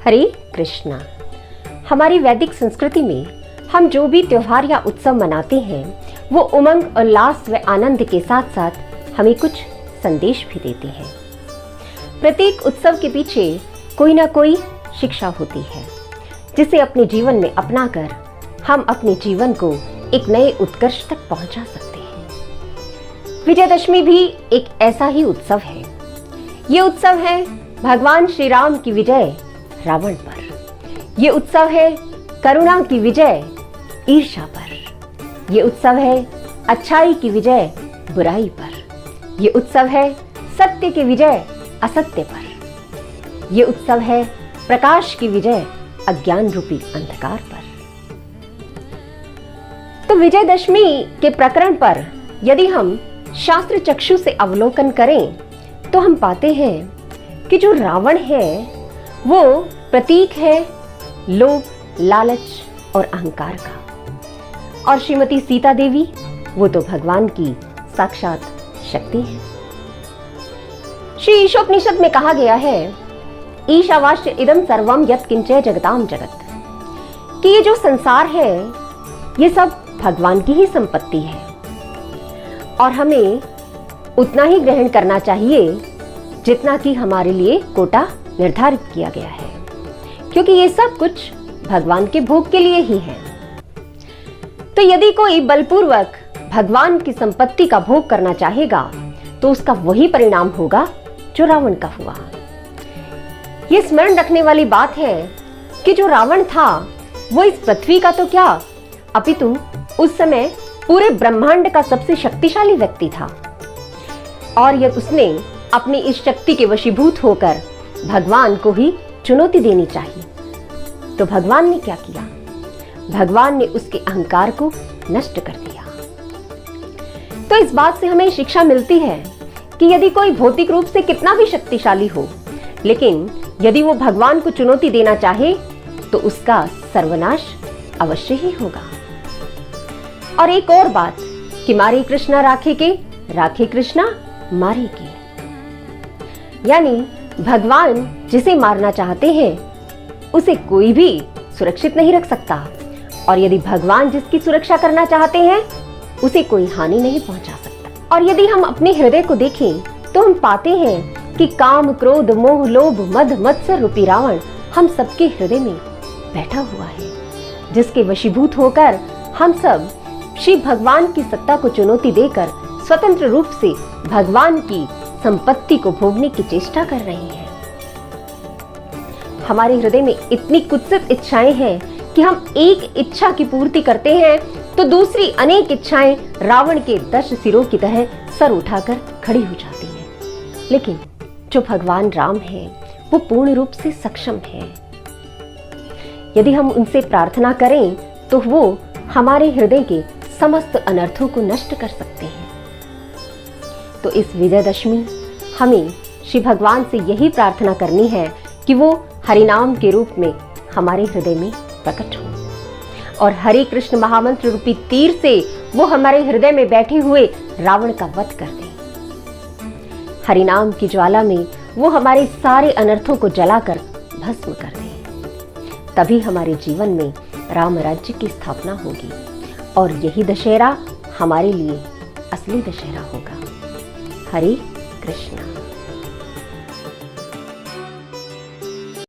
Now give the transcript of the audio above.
हरे कृष्णा। हमारी वैदिक संस्कृति में हम जो भी त्योहार या उत्सव मनाते हैं वो उमंग, उल्लास व आनंद के साथ साथ हमें कुछ संदेश भी देते हैं। प्रत्येक उत्सव के पीछे कोई ना कोई शिक्षा होती है जिसे अपने जीवन में अपनाकर हम अपने जीवन को एक नए उत्कर्ष तक पहुंचा सकते हैं। विजयदशमी भी एक ऐसा ही उत्सव है। ये उत्सव है भगवान श्री राम की विजय रावण पर। ये उत्सव है करुणा की विजय ईर्ष्या पर। ये उत्सव है अच्छाई की विजय बुराई पर। ये उत्सव है सत्य की विजय असत्य पर। ये उत्सव है प्रकाश की विजय अज्ञान रूपी अंधकार पर। तो विजयदशमी के प्रकरण पर यदि हम शास्त्र चक्षु से अवलोकन करें तो हम पाते हैं कि जो रावण है वो प्रतीक है लोभ, लालच और अहंकार का, और श्रीमती सीता देवी वो तो भगवान की साक्षात शक्ति है। श्री ईशोपनिषद में कहा गया है ईशावास्य इदं सर्वम यत् किंचै जगताम जगत, कि ये जो संसार है ये सब भगवान की ही संपत्ति है और हमें उतना ही ग्रहण करना चाहिए जितना कि हमारे लिए कोटा निर्धारित किया गया है, क्योंकि ये सब कुछ भगवान के भोग के लिए ही है। तो यदि कोई बलपूर्वक भगवान की संपत्ति का भोग करना चाहेगा तो उसका वही परिणाम होगा जो रावण का हुआ। ये स्मरण रखने वाली बात है कि जो रावण था वो इस पृथ्वी का तो क्या अपितु उस समय पूरे ब्रह्मांड का सबसे शक्तिशाली व्यक्ति था, और यदि उसने अपनी इस शक्ति के वशीभूत होकर भगवान को ही चुनौती देनी चाहिए तो भगवान ने क्या किया? भगवान ने उसके अहंकार को नष्ट कर दिया। तो इस बात से हमें शिक्षा मिलती है कि यदि कोई भौतिक रूप से कितना भी शक्तिशाली हो, लेकिन यदि वो भगवान को चुनौती देना चाहे तो उसका सर्वनाश अवश्य ही होगा। और एक और बात कि मारे कृष्णा राखे के, राखे कृष्णा मारे के, यानी भगवान जिसे मारना चाहते हैं उसे कोई भी सुरक्षित नहीं रख सकता, और यदि भगवान जिसकी सुरक्षा करना चाहते हैं उसे कोई हानि नहीं पहुंचा सकता। और यदि हम अपने हृदय को देखें तो हम पाते हैं कि काम, क्रोध, मोह, लोभ, मद, मत्सर रूपी रावण हम सबके हृदय में बैठा हुआ है, जिसके वशीभूत होकर हम सब श्री भगवान की सत्ता को चुनौती देकर स्वतंत्र रूप से भगवान की संपत्ति को भोगने की चेष्टा कर रहे हैं। हमारे हृदय में इतनी कुत्सित इच्छाएं हैं कि हम एक इच्छा की पूर्ति करते हैं तो दूसरी अनेक इच्छाएं रावण के 10 सिरों की तरह सर उठाकर खड़ी हो जाती हैं। लेकिन जो भगवान राम है वो पूर्ण रूप से सक्षम है। यदि हम उनसे प्रार्थना करें तो वो हमारे हृदय के समस्त अनर्थों को नष्ट कर सकते हैं। तो इस विजयदशमी हमें श्री भगवान से यही प्रार्थना करनी है कि वो हरिनाम के रूप में हमारे हृदय में प्रकट हो और हरे कृष्ण महामंत्र रूपी तीर से वो हमारे हृदय में बैठे हुए रावण का वध कर दे। हरिनाम की ज्वाला में वो हमारे सारे अनर्थों को जलाकर भस्म कर दे। तभी हमारे जीवन में राम राज्य की स्थापना होगी और यही दशहरा हमारे लिए असली दशहरा होगा। हरे कृष्णा।